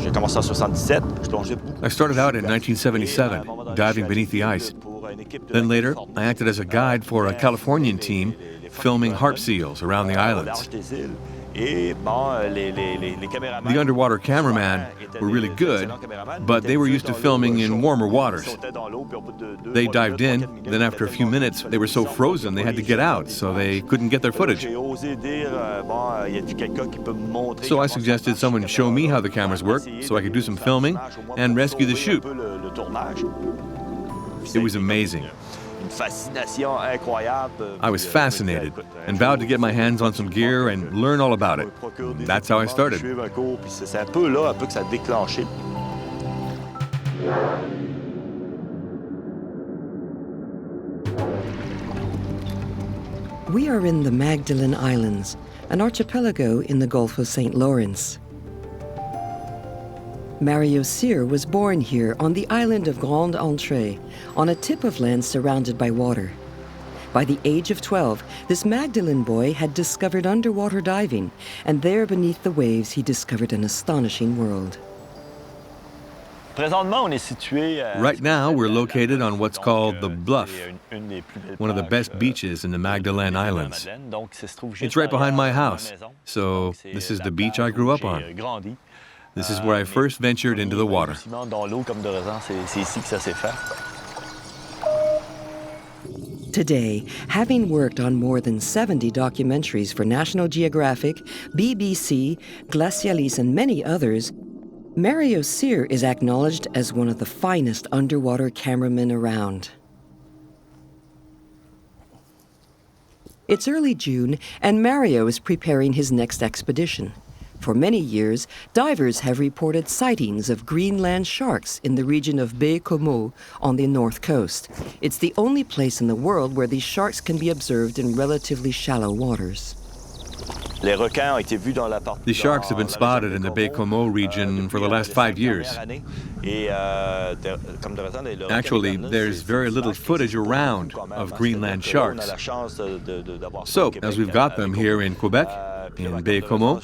I started out in 1977, diving beneath the ice. Then later, I acted as a guide for a Californian team filming harp seals around the islands. The underwater cameramen were really good, but they were used to filming in warmer waters. They dived in, then after a few minutes, they were so frozen they had to get out, so they couldn't get their footage. So I suggested someone show me how the cameras work so I could do some filming and rescue the chute. It was amazing. I was fascinated and vowed to get my hands on some gear and learn all about it. That's how I started. We are in the Magdalen Islands, an archipelago in the Gulf of St. Lawrence. Mario Cyr was born here on the island of Grande Entrée, on a tip of land surrounded by water. By the age of 12, this Magdalen boy had discovered underwater diving, and there beneath the waves he discovered an astonishing world. Right now, we're located on what's called the Bluff, one of the best beaches in the Magdalen Islands. It's right behind my house, so this is the beach I grew up on. This is where I first ventured into the water. Today, having worked on more than 70 documentaries for National Geographic, BBC, Glacialis, and many others, Mario Cyr is acknowledged as one of the finest underwater cameramen around. It's early June, and Mario is preparing his next expedition. For many years, divers have reported sightings of Greenland sharks in the region of Baie-Comeau on the north coast. It's the only place in the world where these sharks can be observed in relatively shallow waters. The sharks have been spotted in the Baie-Comeau region for the last 5 years. Actually, there's very little footage around of Greenland sharks. So, as we've got them here in Quebec, in Baie-Comeau,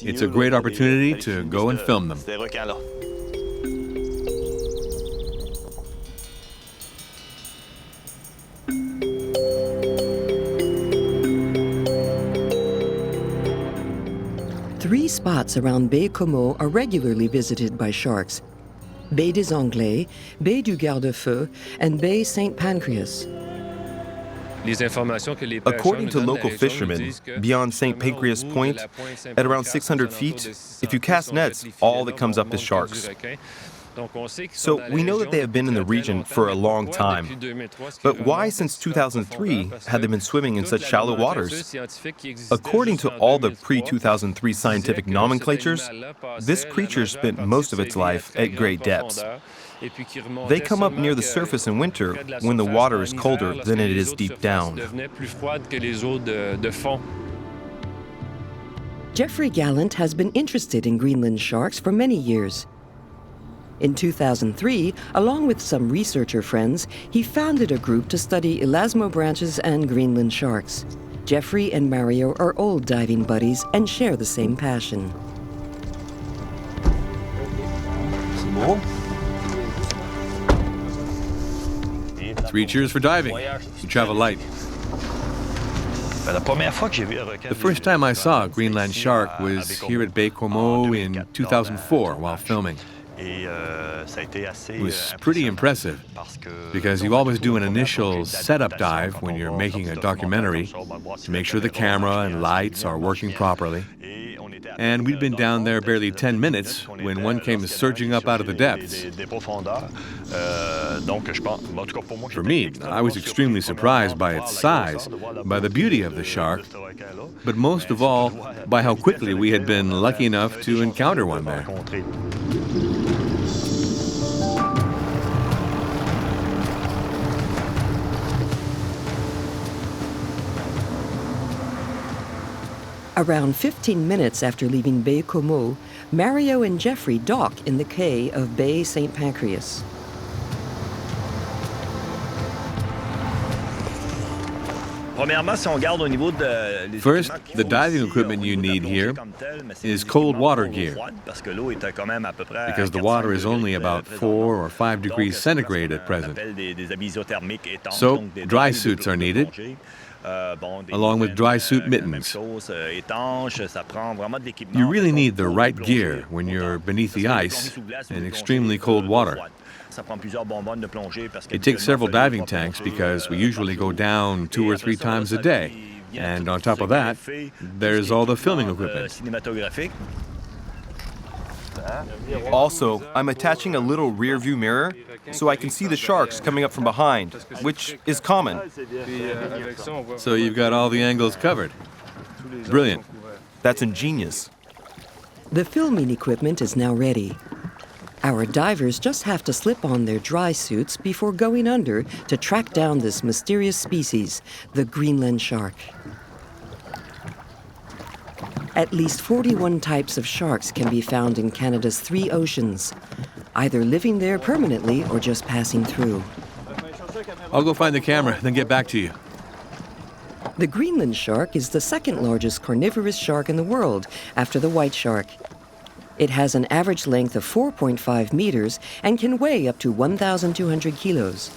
it's a great opportunity to go and film them. Three spots around Baie-Comeau are regularly visited by sharks: Baie des Anglais, Baie du Garde-Feu, and Baie St. Pancras. According to local fishermen, beyond St. Pancras Point, at around 600 feet, if you cast nets, all that comes up is sharks. So we know that they have been in the region for a long time. But why, since 2003, have they been swimming in such shallow waters? According to all the pre-2003 scientific nomenclatures, this creature spent most of its life at great depths. They come up near the surface in winter when the water is colder than it is deep down. Jeffrey Gallant has been interested in Greenland sharks for many years. In 2003, along with some researcher friends, he founded a group to study elasmobranchs and Greenland sharks. Jeffrey and Mario are old diving buddies and share the same passion. Simone? 3 cheers for diving. You travel light. The first time I saw a Greenland shark was here at Baie-Comeau in 2004 while filming. It was pretty impressive because you always do an initial setup dive when you're making a documentary to make sure the camera and lights are working properly. And we'd been down there barely 10 minutes when one came surging up out of the depths. For me, I was extremely surprised by its size, by the beauty of the shark, but most of all, by how quickly we had been lucky enough to encounter one there. Around 15 minutes after leaving Baie-Comeau, Mario and Jeffrey dock in the quay of Baie St. First, the diving equipment you need here is cold water gear, because the water is only about 4 or 5 degrees centigrade at present. So, dry suits are needed, along with dry suit mittens. You really need the right gear when you're beneath the ice in extremely cold water. It takes several diving tanks because we usually go down 2 or 3 times a day. And on top of that, there's all the filming equipment. Also, I'm attaching a little rear view mirror so I can see the sharks coming up from behind, which is common. So you've got all the angles covered. Brilliant. That's ingenious. The filming equipment is now ready. Our divers just have to slip on their dry suits before going under to track down this mysterious species, the Greenland shark. At least 41 types of sharks can be found in Canada's 3 oceans, either living there permanently or just passing through. I'll go find the camera, then get back to you. The Greenland shark is the second largest carnivorous shark in the world after the white shark. It has an average length of 4.5 meters and can weigh up to 1,200 kilos.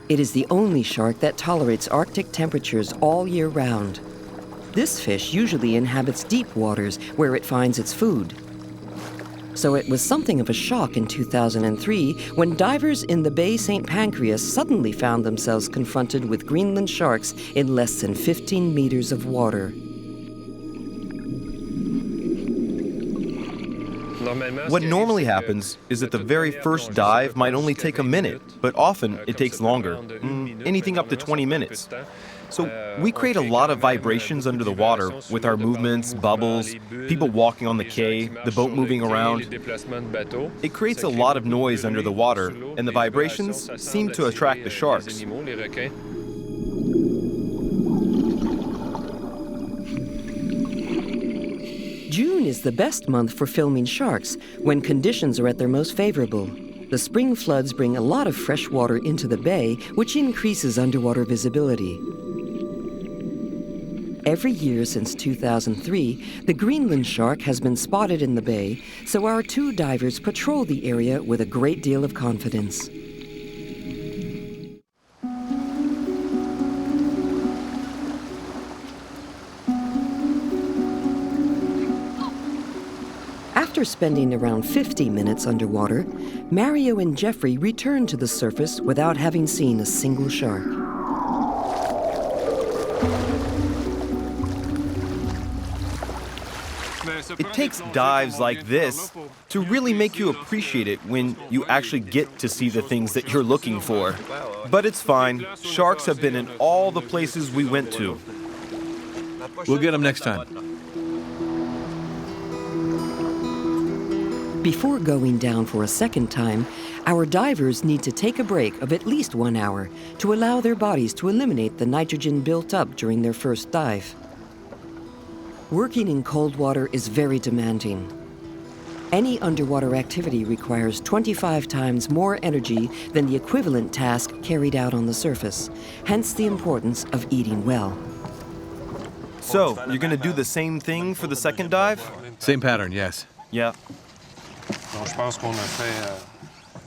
It is the only shark that tolerates Arctic temperatures all year round. This fish usually inhabits deep waters where it finds its food. So it was something of a shock in 2003 when divers in the Bay St. Pancras suddenly found themselves confronted with Greenland sharks in less than 15 meters of water. What normally happens is that the very first dive might only take a minute, but often it takes longer, anything up to 20 minutes. So we create a lot of vibrations under the water with our movements, bubbles, people walking on the quay, the boat moving around. It creates a lot of noise under the water, and the vibrations seem to attract the sharks. June is the best month for filming sharks when conditions are at their most favorable. The spring floods bring a lot of fresh water into the bay, which increases underwater visibility. Every year since 2003, the Greenland shark has been spotted in the bay, so our 2 divers patrol the area with a great deal of confidence. After spending around 50 minutes underwater, Mario and Jeffrey return to the surface without having seen a single shark. It takes dives like this to really make you appreciate it when you actually get to see the things that you're looking for. But it's fine. Sharks have been in all the places we went to. We'll get them next time. Before going down for a second time, our divers need to take a break of at least 1 hour to allow their bodies to eliminate the nitrogen built up during their first dive. Working in cold water is very demanding. Any underwater activity requires 25 times more energy than the equivalent task carried out on the surface, hence the importance of eating well. So, you're going to do the same thing for the second dive? Same pattern, yes. Yeah.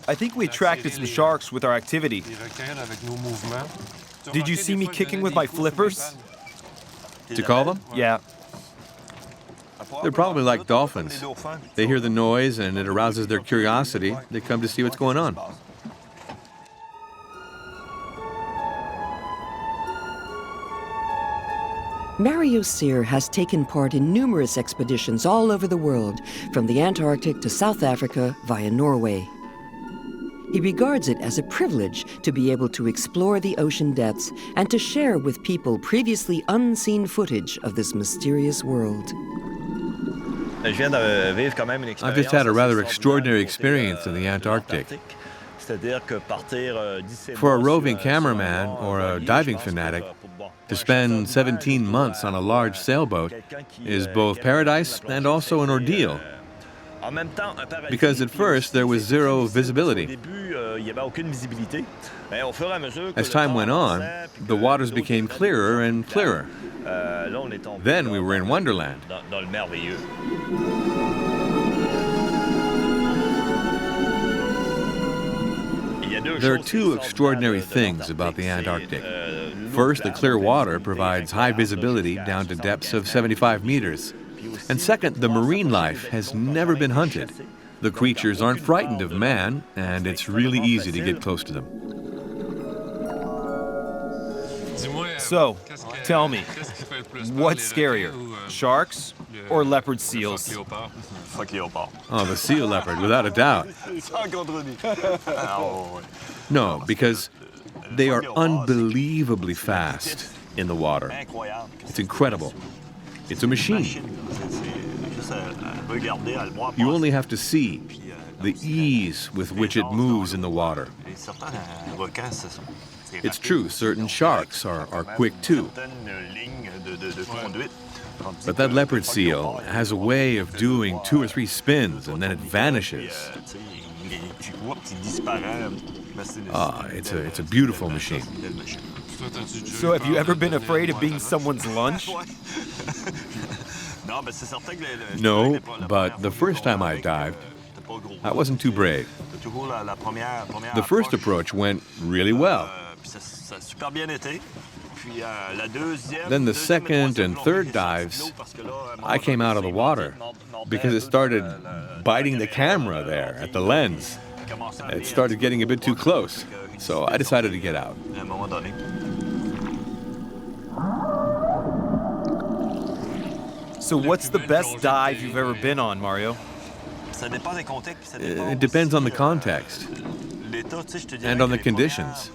I think we attracted some sharks with our activity. Did you see me kicking with my flippers? To call them? Yeah. They're probably like dolphins. They hear the noise and it arouses their curiosity. They come to see what's going on. Mario Cyr has taken part in numerous expeditions all over the world, from the Antarctic to South Africa via Norway. He regards it as a privilege to be able to explore the ocean depths and to share with people previously unseen footage of this mysterious world. I've just had a rather extraordinary experience in the Antarctic. For a roving cameraman or a diving fanatic, to spend 17 months on a large sailboat is both paradise and also an ordeal. Because at first there was zero visibility. As time went on, the waters became clearer and clearer. Then we were in Wonderland. There are two extraordinary things about the Antarctic. First, the clear water provides high visibility down to depths of 75 meters. And second, the marine life has never been hunted. The creatures aren't frightened of man, and it's really easy to get close to them. So, tell me, what's scarier, sharks or leopard seals? Oh, the seal leopard, without a doubt. No, because they are unbelievably fast in the water. It's incredible. It's a machine. You only have to see the ease with which it moves in the water. It's true, certain sharks are quick too. But that leopard seal has a way of doing 2 or 3 spins and then it vanishes. It's a beautiful machine. So have you ever been afraid of being someone's lunch? No, but the first time I dived, I wasn't too brave. The first approach went really well. Then the second and third dives, I came out of the water because it started biting the camera there at the lens. It started getting a bit too close, so I decided to get out. So what's the best dive you've ever been on, Mario? It depends on the context and on the conditions.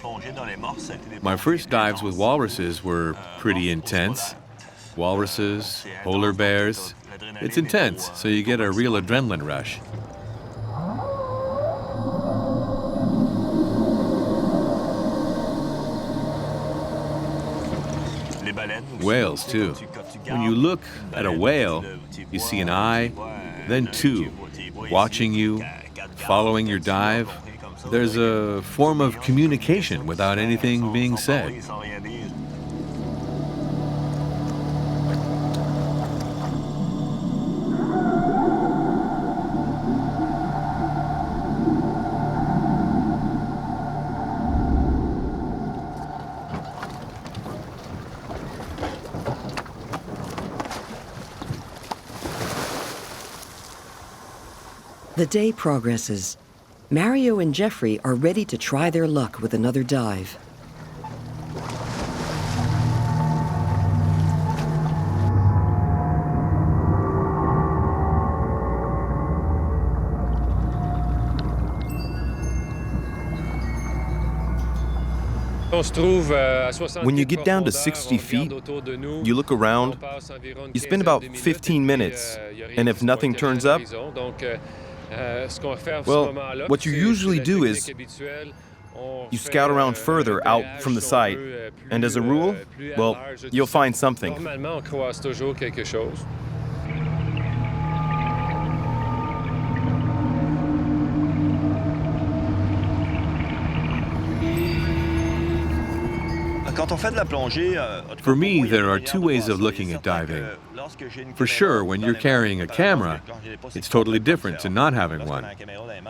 My first dives with walruses were pretty intense. Walruses, polar bears. It's intense, so you get a real adrenaline rush. Whales, too. When you look at a whale, you see an eye, then 2, watching you, following your dive. There's a form of communication without anything being said. The day progresses. Mario and Jeffrey are ready to try their luck with another dive. When you get down to 60 feet, you look around, you spend about 15 minutes, and if nothing turns up, well, what you usually do is you scout around further out from the site, and as a rule, well, you'll find something. For me, there are 2 ways of looking at diving. For sure, when you're carrying a camera, it's totally different to not having one.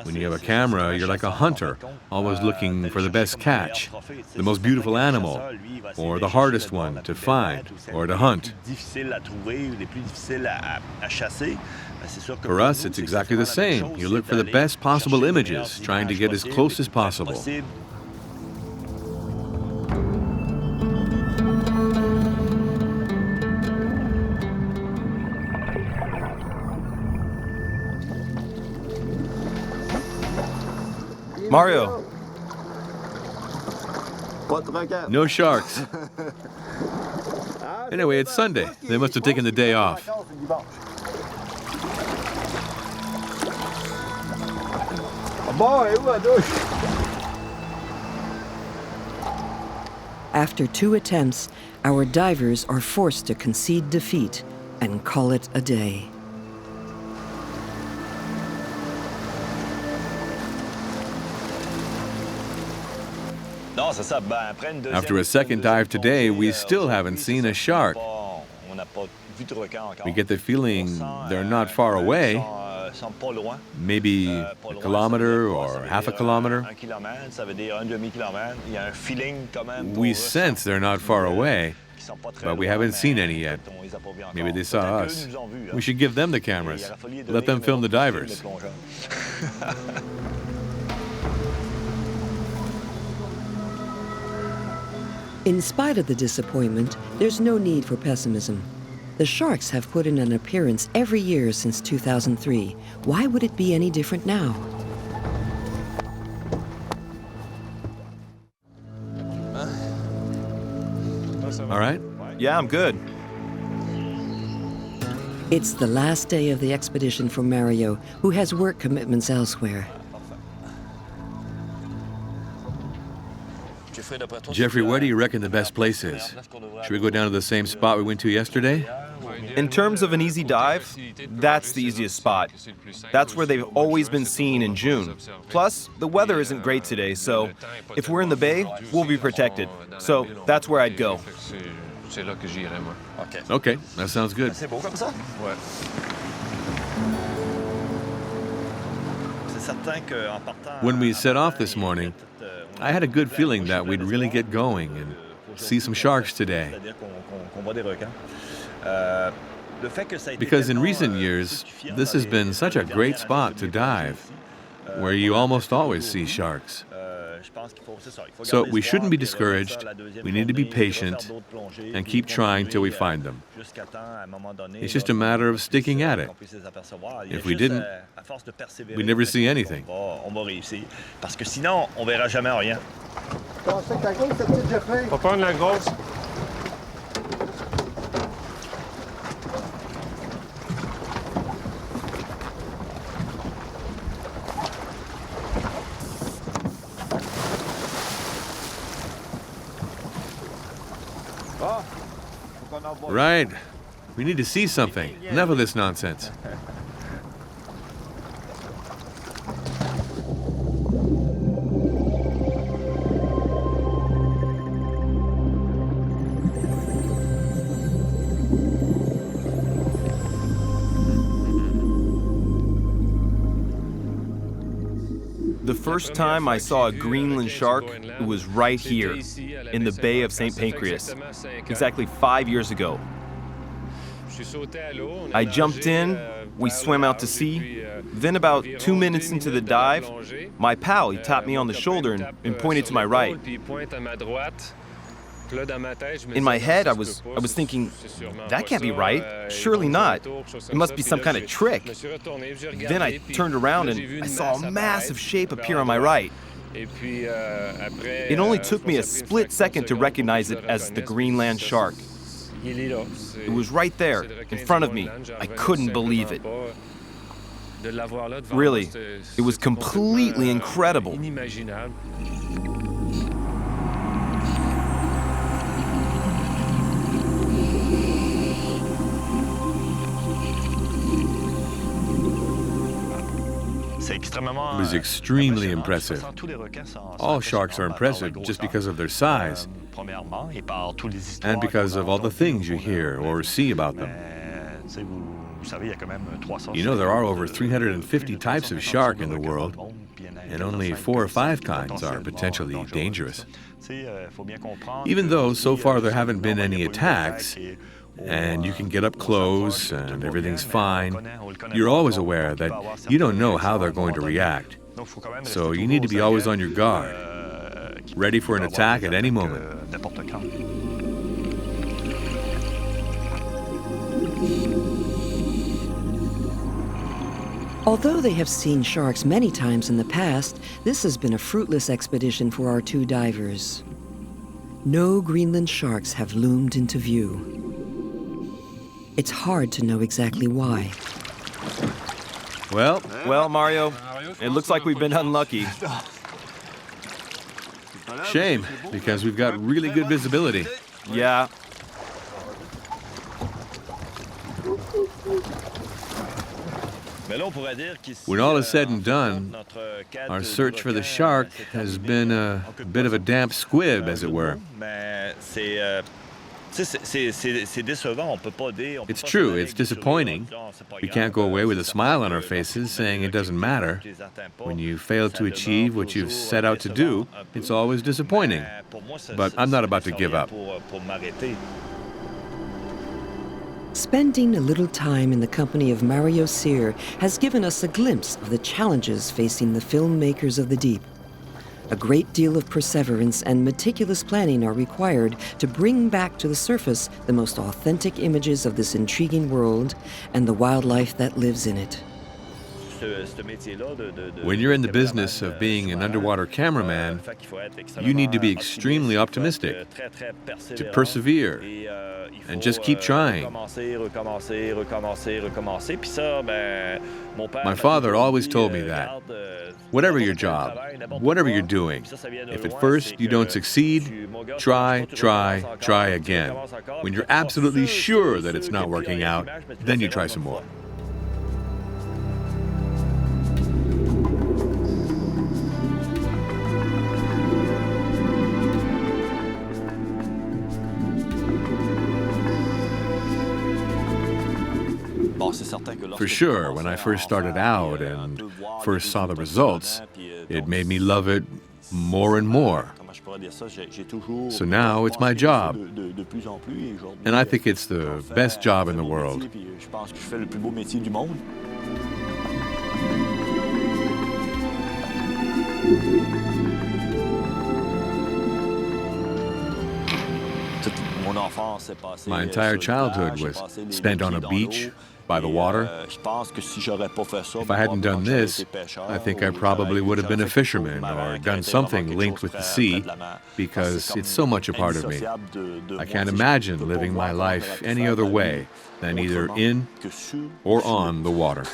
When you have a camera, you're like a hunter, always looking for the best catch, the most beautiful animal, or the hardest one to find or to hunt. For us, it's exactly the same. You look for the best possible images, trying to get as close as possible. Mario. No sharks. Anyway, it's Sunday. They must have taken the day off. After 2 attempts, our divers are forced to concede defeat and call it a day. After a second dive today, we still haven't seen a shark. We get the feeling they're not far away, maybe a kilometer or half a kilometer. We sense they're not far away, but we haven't seen any yet. Maybe they saw us. We should give them the cameras. Let them film the divers. In spite of the disappointment, there's no need for pessimism. The sharks have put in an appearance every year since 2003. Why would it be any different now? All right? Yeah, I'm good. It's the last day of the expedition for Mario, who has work commitments elsewhere. Jeffrey, where do you reckon the best place is? Should we go down to the same spot we went to yesterday? In terms of an easy dive, that's the easiest spot. That's where they've always been seen in June. Plus, the weather isn't great today, so if we're in the bay, we'll be protected. So that's where I'd go. Okay, that sounds good. When we set off this morning, I had a good feeling that we'd really get going and see some sharks today. Because in recent years, this has been such a great spot to dive, where you almost always see sharks. So we shouldn't be discouraged, we need to be patient, and keep trying till we find them. It's just a matter of sticking at it. If we didn't, we'd never see anything. Right. We need to see something. Enough of this nonsense. The first time I saw a Greenland shark, it was right here, in the Bay of St. Pancras, exactly 5 years ago. I jumped in, we swam out to sea, then about 2 minutes into the dive, my pal, he tapped me on the shoulder and pointed to my right. In my head, I was thinking, that can't be right, surely not. It must be some kind of trick. Then I turned around and I saw a massive shape appear on my right. It only took me a split second to recognize it as the Greenland shark. It was right there, in front of me. I couldn't believe it. Really, it was completely incredible. It was extremely impressive. All sharks are impressive just because of their size and because of all the things you hear or see about them. You know, there are over 350 types of shark in the world, and only 4 or 5 kinds are potentially dangerous. Even though so far there haven't been any attacks, and you can get up close and everything's fine, you're always aware that you don't know how they're going to react. So you need to be always on your guard, ready for an attack at any moment. Although they have seen sharks many times in the past, this has been a fruitless expedition for our 2 divers. No Greenland sharks have loomed into view. It's hard to know exactly why. Well, Mario, it looks like we've been unlucky. Shame, because we've got really good visibility. Yeah. When all is said and done, our search for the shark has been a bit of a damp squib, as it were. It's true, it's disappointing. We can't go away with a smile on our faces saying it doesn't matter. When you fail to achieve what you've set out to do, it's always disappointing. But I'm not about to give up. Spending a little time in the company of Mario Cyr has given us a glimpse of the challenges facing the filmmakers of the deep. A great deal of perseverance and meticulous planning are required to bring back to the surface the most authentic images of this intriguing world and the wildlife that lives in it. When you're in the business of being an underwater cameraman, you need to be extremely optimistic, to persevere, and just keep trying. My father always told me that. Whatever your job, whatever you're doing, if at first you don't succeed, try again. When you're absolutely sure that it's not working out, then you try some more. For sure, when I first started out and first saw the results, it made me love it more and more. So now it's my job, and I think it's the best job in the world. My entire childhood was spent on a beach, by the water. If I hadn't done this, I think I probably would have been a fisherman or done something linked with the sea, because it's so much a part of me. I can't imagine living my life any other way than either in or on the water.